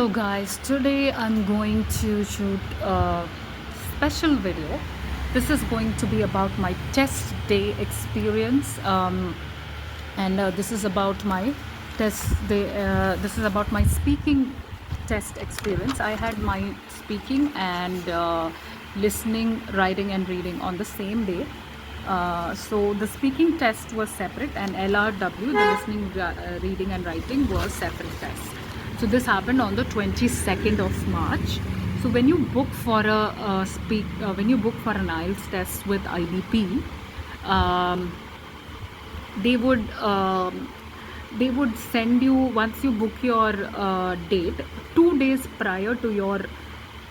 Hello guys, today I'm going to shoot a special video. This is going to be about my test day experience, and this is about my test day. This is about my speaking test experience. I had my speaking and listening, writing and reading on the same day. So the speaking test was separate and LRW, the listening, reading and writing, was separate tests. So this happened on the 22nd of March. So when you book for when you book for an IELTS test with IDP, they would send you, once you book your date, 2 days prior to your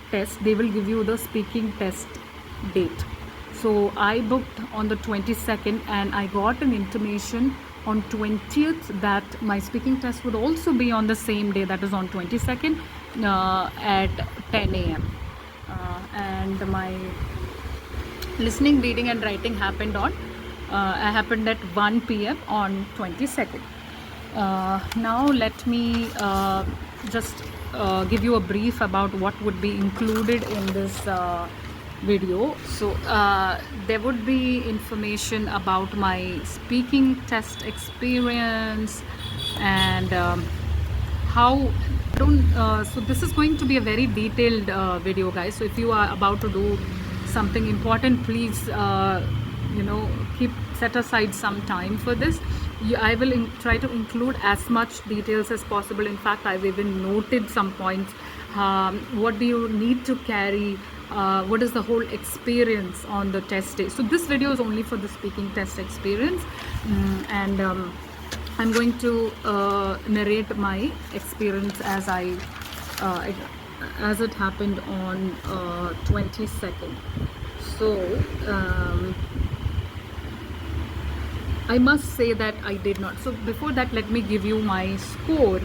test, they will give you the speaking test date. So I booked on the 22nd and I got an intimation on 20th that my speaking test would also be on the same day, that is on 22nd at 10 a.m. And my listening, reading and writing happened at 1 p.m. on 22nd. Now let me just give you a brief about what would be included in this video. So there would be information about my speaking test experience and so this is going to be a very detailed video, guys. So if you are about to do something important, please set aside some time for this. I will try to include as much details as possible. In fact, I've even noted some points. What do you need to carry? What is the whole experience on the test day? So this video is only for the speaking test experience, and I'm going to narrate my experience as it happened on 22nd. So I must say that I did not. So before that, let me give you my score,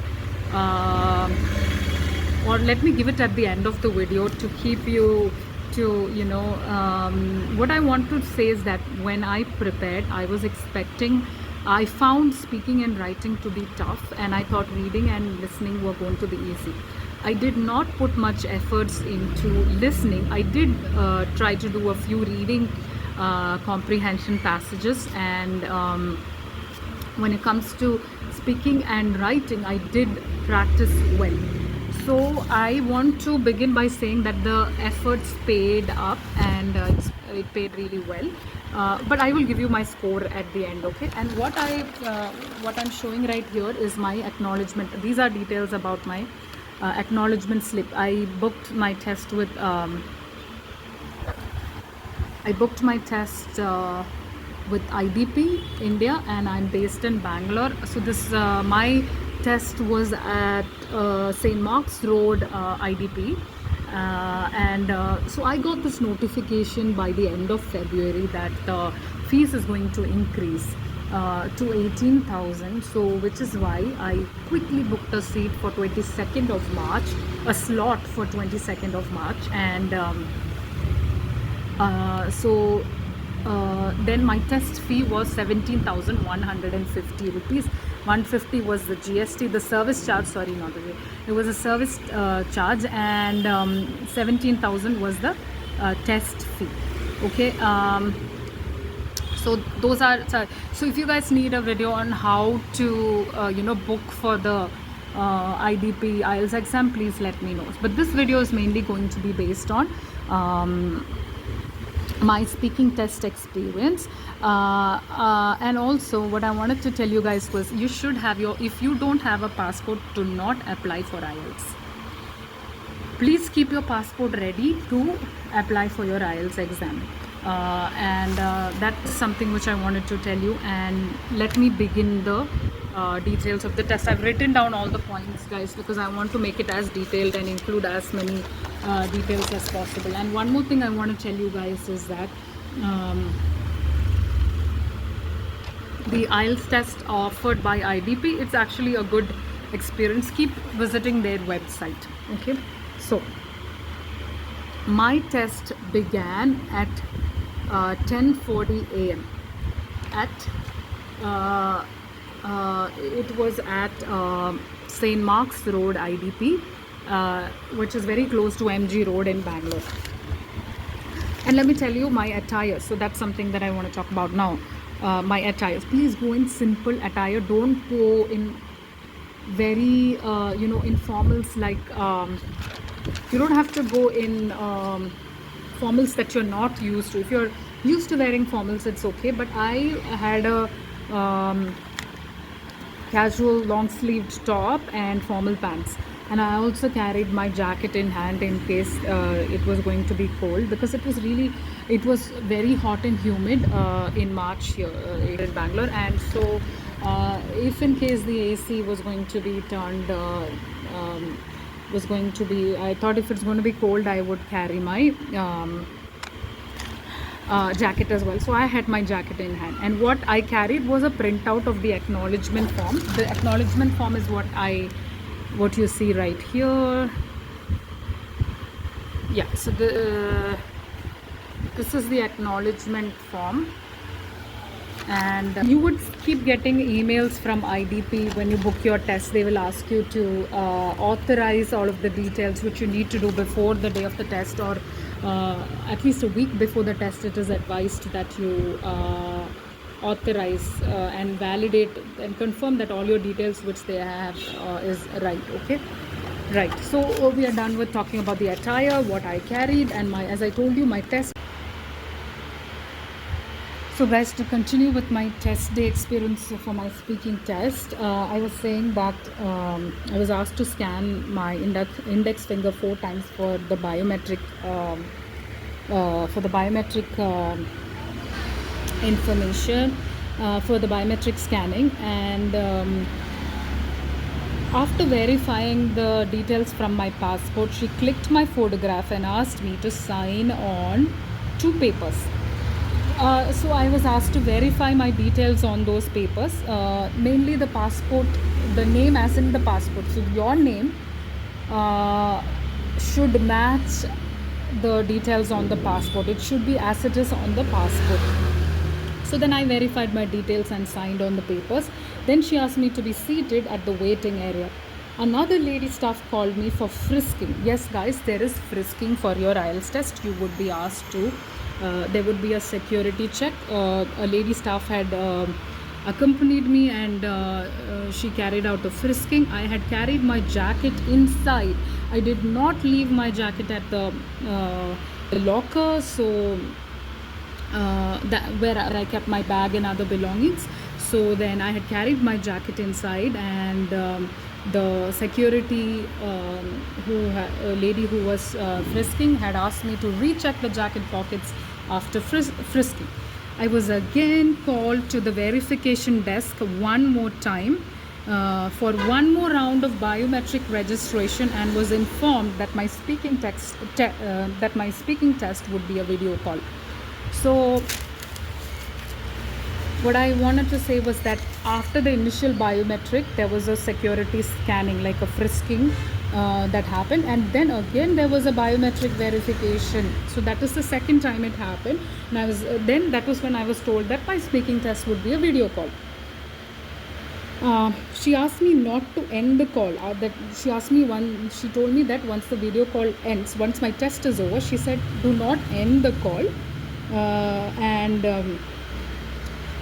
or let me give it at the end of the video to keep you to, what I want to say is that when I prepared, I found speaking and writing to be tough, and I thought reading and listening were going to be easy. I did not put much efforts into listening. I did try to do a few reading comprehension passages, and when it comes to speaking and writing, I did practice well. So I want to begin by saying that the efforts paid up, and it paid really well. But I will give you my score at the end, okay? And what I'm showing right here is my acknowledgement. These are details about my acknowledgement slip. I booked my test with IDP India, and I'm based in Bangalore. So this my test was at St. Mark's Road, IDP, and so I got this notification by the end of February that the fees is going to increase to 18,000. So which is why I quickly booked a seat for 22nd of March, a slot for 22nd of March, and then my test fee was 17,150 rupees. 150 was the GST, the service charge, sorry, not the GST. It was a service charge, and 17,000 was the test fee. Okay. So those are, so if you guys need a video on how to book for the IDP IELTS exam, please let me know. But this video is mainly going to be based on my speaking test experience, and also what I wanted to tell you guys was, you should have if you don't have a passport, do not apply for IELTS. Please keep your passport ready to apply for your IELTS exam, and that's something which I wanted to tell you. And let me begin the details of the test. I've written down all the points, guys, because I want to make it as detailed and include as many details as possible. And one more thing I want to tell you guys is that the IELTS test offered by IDP, it's actually a good experience. Keep visiting their website, okay? So my test began at 10:40 a.m. It was at St. Mark's Road, IDP, which is very close to MG Road in Bangalore. And let me tell you my attire. So that's something that I want to talk about now. My attire. Please go in simple attire. Don't go in very informals, like you don't have to go in formals that you're not used to. If you're used to wearing formals, it's okay, but I had a casual long sleeved top and formal pants, and I also carried my jacket in hand in case it was going to be cold, because it was very hot and humid in March here in Bangalore. And so if in case the AC was going to be turned I thought if it's going to be cold, I would carry my jacket as well. So I had my jacket in hand, and what I carried was a printout of the acknowledgement form. The acknowledgement form is what you see right here. Yeah, so this is the acknowledgement form, and you would keep getting emails from IDP when you book your test. They will ask you to authorize all of the details which you need to do before the day of the test, or at least a week before the test. It is advised that you authorize and validate and confirm that all your details which they have is right. Okay, right. So we are done with talking about the attire, what I carried, and as I told you, my test. So guys, to continue with my test day experience for my speaking test, I was saying that I was asked to scan my index finger 4 times for the biometric information, for the biometric scanning. And after verifying the details from my passport, she clicked my photograph and asked me to sign on 2 papers. So I was asked to verify my details on those papers, mainly the passport, the name as in the passport. So your name should match the details on the passport. It should be as it is on the passport. So then I verified my details and signed on the papers. Then she asked me to be seated at the waiting area. Another lady staff called me for frisking. Yes guys, there is frisking for your IELTS test. You would be asked to there would be a security check. A lady staff had accompanied me, and she carried out a frisking. I had carried my jacket inside. I did not leave my jacket at the locker, so where I kept my bag and other belongings. So then I had carried my jacket inside, and the security lady who was frisking had asked me to recheck the jacket pockets after frisking. I was again called to the verification desk one more time for one more round of biometric registration, and was informed that my speaking test would be a video call. So what I wanted to say was that after the initial biometric, there was a security scanning, like a frisking that happened, and then again there was a biometric verification. So that is the second time it happened, and that was when I was told that my speaking test would be a video call. She asked me not to end the call. She told me that once the video call ends, once my test is over, she said do not end the call.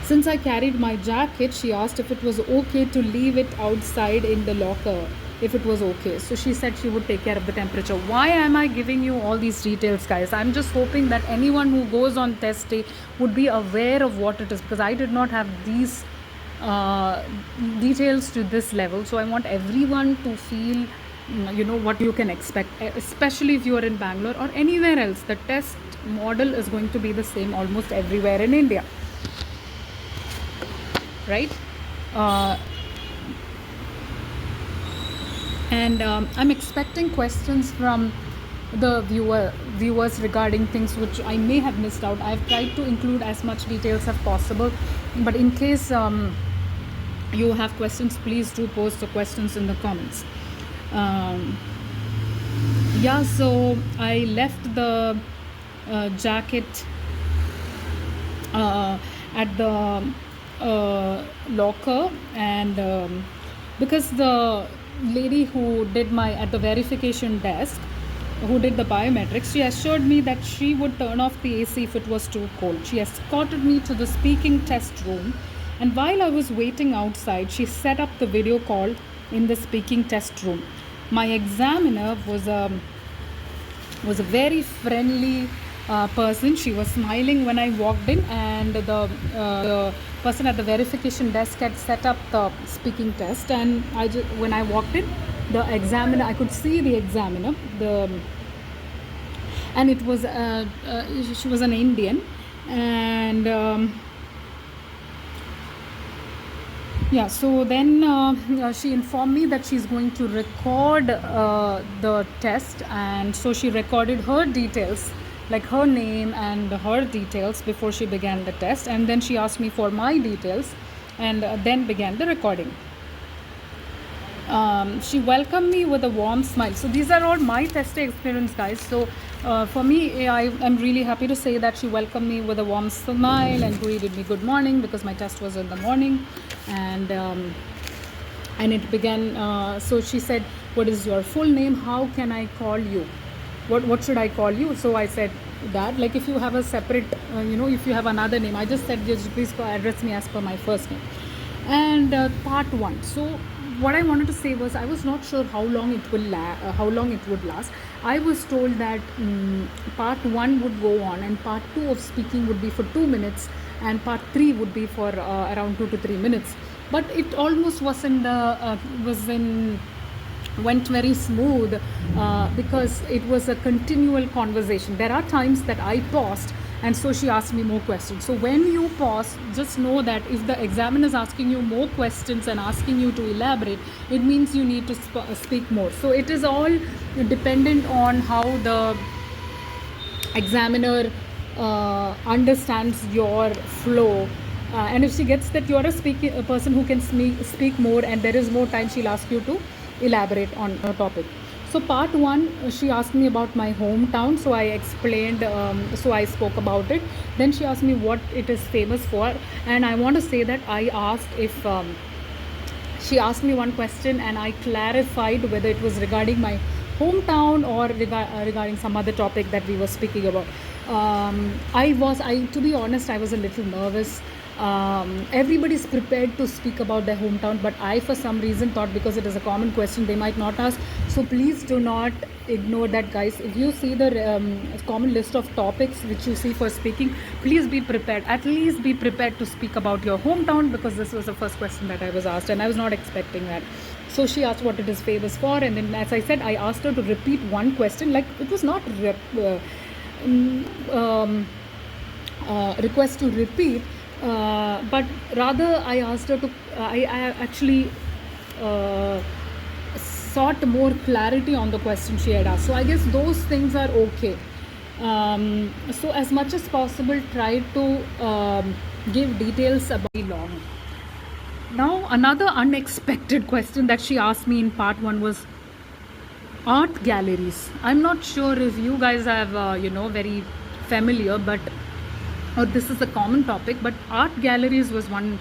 Since I carried my jacket, she asked if it was okay to leave it outside in the locker, if it was okay. So she said she would take care of the temperature. Why am I giving you all these details, guys? I'm just hoping that anyone who goes on test day would be aware of what it is, because I did not have these details to this level. So I want everyone to feel what you can expect, especially if you are in Bangalore or anywhere else. The test model is going to be the same almost everywhere in India, right? And I'm expecting questions from the viewers regarding things which I may have missed out. I've tried to include as much details as possible, but in case you have questions, please do post the questions in the comments. Yeah, so I left the jacket at the locker, and because the lady who did my at the verification desk, who did the biometrics, she assured me that she would turn off the AC if it was too cold. She escorted me to the speaking test room, and while I was waiting outside, she set up the video call in the speaking test room. My examiner was a very friendly person. She was smiling when I walked in, and the person at the verification desk had set up the speaking test. And when I walked in, the examiner, I could see the examiner, and it was she was an Indian, and yeah, so then she informed me that she's going to record the test, and so she recorded her details, like her name and her details, before she began the test, and then she asked me for my details, and then began the recording. She welcomed me with a warm smile. So these are all my testing experience, guys. So for me, I'm really happy to say that she welcomed me with a warm smile and greeted me good morning, because my test was in the morning, and it began. So she said, "What is your full name? How can I call you? What should I call you?" So I said that, like, if you have a separate, if you have another name, I just said, just please address me as per my first name. And part one. So what I wanted to say was, I was not sure how long it would last. I was told that part one would go on, and part two of speaking would be for 2 minutes, and part three would be for around 2 to 3 minutes. But it almost went very smooth, because it was a continual conversation. There are times that I paused, and so she asked me more questions. So when you pause, just know that if the examiner is asking you more questions and asking you to elaborate, it means you need to speak more. So it is all dependent on how the examiner understands your flow. And if she gets that you're a person who can speak more and there is more time, she'll ask you to elaborate on a topic. So part one, she asked me about my hometown, so I explained, so I spoke about it. Then she asked me what it is famous for, and I want to say that I asked if she asked me one question, and I clarified whether it was regarding my hometown or regarding some other topic that we were speaking about. To be honest, I was a little nervous. Everybody's prepared to speak about their hometown, but I for some reason thought, because it is a common question, they might not ask. So please do not ignore that, guys. If you see the common list of topics which you see for speaking, please be prepared. At least be prepared to speak about your hometown, because this was the first question that I was asked, and I was not expecting that. So she asked what it is famous for, and then, as I said, I asked her to repeat one question. Like, it was not request to repeat, but rather I asked her to, I actually sought more clarity on the question she had asked. So I guess those things are okay. So as much as possible, try to give details about long. Now another unexpected question that she asked me in part one was art galleries. I'm not sure if you guys have very familiar, but or this is a common topic, but art galleries was one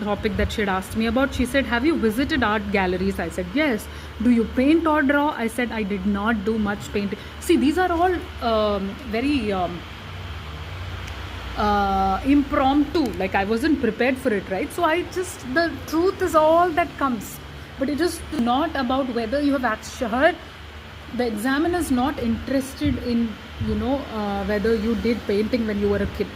topic that she had asked me about. She said, have you visited art galleries? I said, yes. Do you paint or draw? I said, I did not do much painting. See, these are all very impromptu. Like, I wasn't prepared for it, right? So the truth is all that comes. But it is not about whether you have actually, the examiner is not interested in, whether you did painting when you were a kid.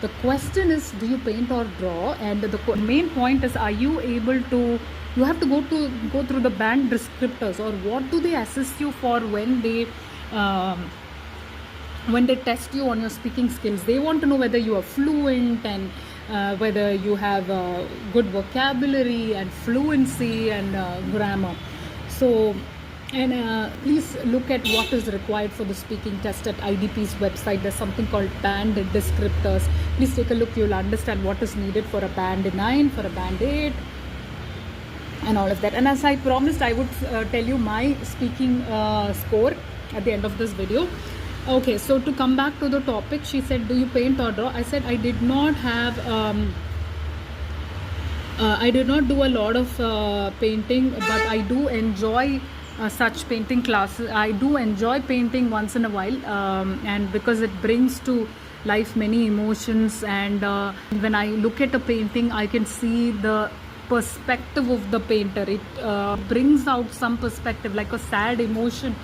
The question is, do you paint or draw? And the main point is, are you able to, you have to go through the band descriptors, or what do they assess you for when they test you on your speaking skills. They want to know whether you are fluent, and whether you have good vocabulary and fluency and grammar. So, and please look at what is required for the speaking test at IDP's website. There's something called band descriptors. Please take a look. You'll understand what is needed for a band 9, for a band 8, and all of that. And as I promised, I would tell you my speaking score at the end of this video. Okay, so to come back to the topic, she said, do you paint or draw? I said I did not have I did not do a lot of painting, but I do enjoy such painting classes. I do enjoy painting once in a while, and because it brings to life many emotions, and when I look at a painting, I can see the perspective of the painter. It brings out some perspective, like a sad emotion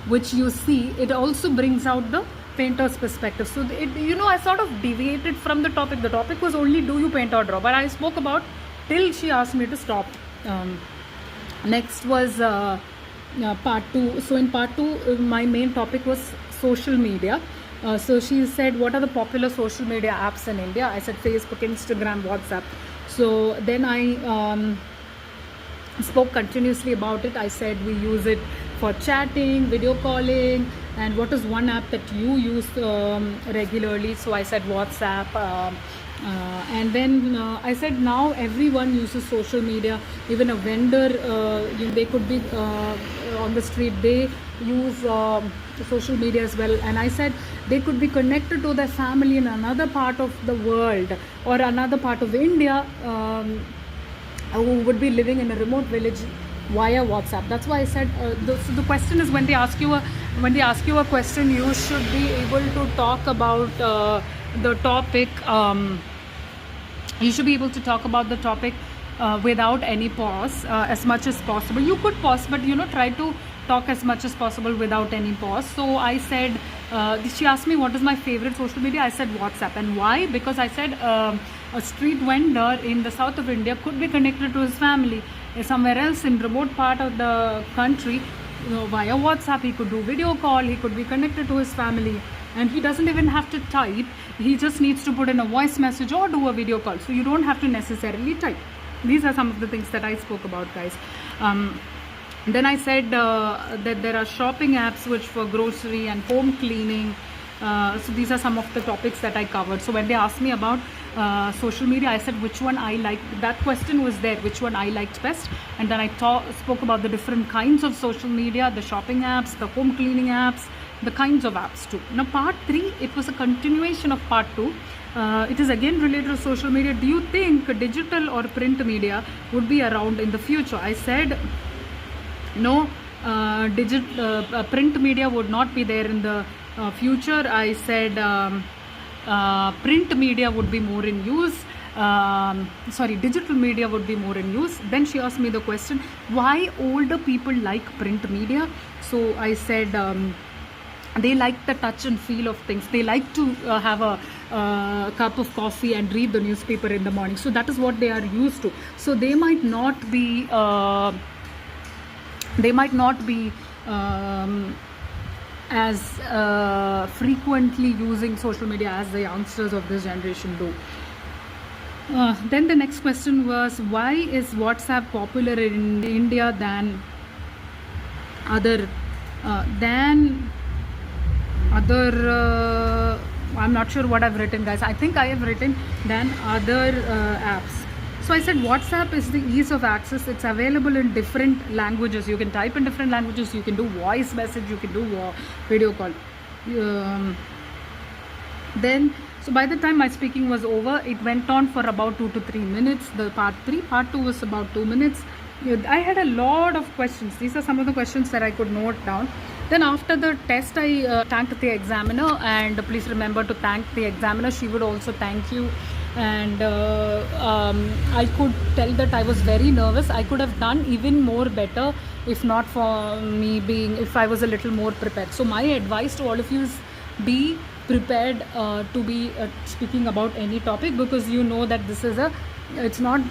which you see. It also brings out the painter's perspective. So I sort of deviated from the topic. The topic was only do you paint or draw, but I spoke about till she asked me to stop. Next was part 2. So in part 2, my main topic was social media. So she said, what are the popular social media apps in India? I said Facebook, Instagram, WhatsApp. So then I spoke continuously about it. I said we use it for chatting, video calling, and what is one app that you use regularly? So I said WhatsApp. And then I said now everyone uses social media. Even a vendor, they could be on the street, they use social media as well. And I said they could be connected to their family in another part of the world or another part of India, who would be living in a remote village via WhatsApp. That's why I said so the question is, when they ask you a question, you should be able to talk about the topic. You should be able to talk about the topic without any pause, as much as possible. You could pause, but try to talk as much as possible without any pause. So I said, she asked me what is my favorite social media. I said WhatsApp. And why? Because I said a street vendor in the south of India could be connected to his family somewhere else in remote part of the country. Via WhatsApp, he could do video call, he could be connected to his family, and he doesn't even have to type. He just needs to put in a voice message or do a video call. So you don't have to necessarily type. These are some of the things that I spoke about, guys. Then I said that there are shopping apps which for grocery and home cleaning. So these are some of the topics that I covered. So when they asked me about social media, I said which one I liked. That question was there, which one I liked best. And then I spoke about the different kinds of social media, the shopping apps, the home cleaning apps, the kinds of apps too. Now part 3, it was a continuation of part 2. It is again related to social media. Do you think digital or print media would be around in the future? I said no, print media would not be there in the future. I said print media would be more in use. Digital media would be more in use. Then she asked me the question, why older people like print media? So I said they like the touch and feel of things. They like to have a cup of coffee and read the newspaper in the morning. So that is what they are used to. So they might not be as frequently using social media as the youngsters of this generation do. Then the next question was, why is WhatsApp popular in India than other I'm not sure what I've written, guys. I think I have written than other apps. So I said WhatsApp is the ease of access. It's available in different languages. You can type in different languages. You can do voice message. You can do video call. So by the time my speaking was over, it went on for about 2 to 3 minutes. The part 3, part 2 was about 2 minutes. I had a lot of questions. These are some of the questions that I could note down. Then after the test, I thanked the examiner, and please remember to thank the examiner. She would also thank you. And I could tell that I was very nervous. I could have done even more better if not for me if I was a little more prepared. So my advice to all of you is be prepared to be speaking about any topic, because you know that it's not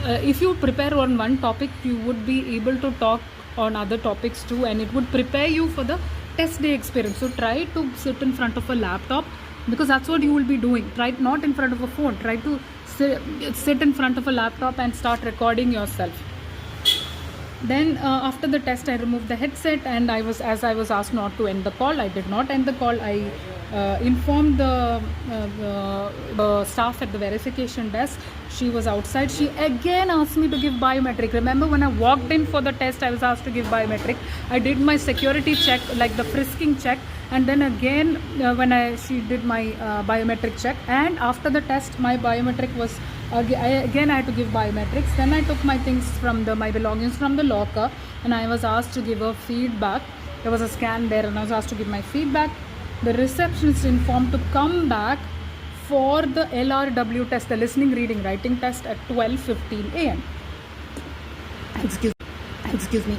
if you prepare on one topic, you would be able to talk on other topics too, and it would prepare you for the test day experience. So try to sit in front of a laptop, because that's what you will be doing. Try not in front of a phone. Try to sit in front of a laptop and start recording yourself. Then after the test, I removed the headset, and as I was asked not to end the call. I did not end the call. I informed the staff at the verification desk. She was outside. She again asked me to give biometric. Remember, when I walked in for the test, I was asked to give biometric. I did my security check, like the frisking check, and then again when she did my biometric check, and after the test my biometric was again I had to give biometrics. Then I took my things from my belongings from the locker, and I was asked to give a feedback. There was a scan there, and I was asked to give my feedback. The receptionist informed to come back for the LRW test, the listening, reading, writing test, at 12:15 a.m. Excuse me.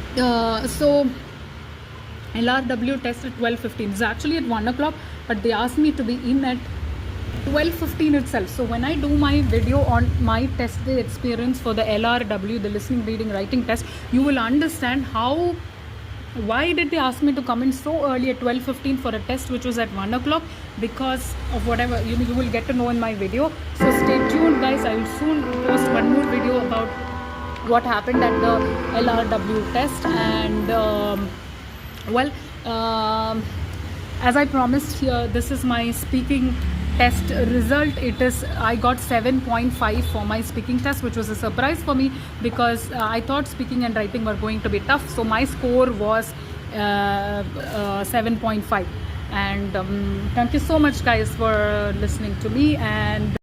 So LRW test at 12:15. It's actually at 1 o'clock, but they asked me to be in at 12:15 itself. So when I do my video on my test day experience for the LRW, the listening, reading, writing test, you will understand why did they ask me to come in so early at 12:15 for a test which was at 1 o'clock, because of whatever you will get to know in my video. So stay tuned, guys. I will soon post one more video about what happened at the LRW test. And as I promised here, this is my speaking test result. I got 7.5 for my speaking test, which was a surprise for me, because I thought speaking and writing were going to be tough. So my score was 7.5. And thank you so much, guys, for listening to me. And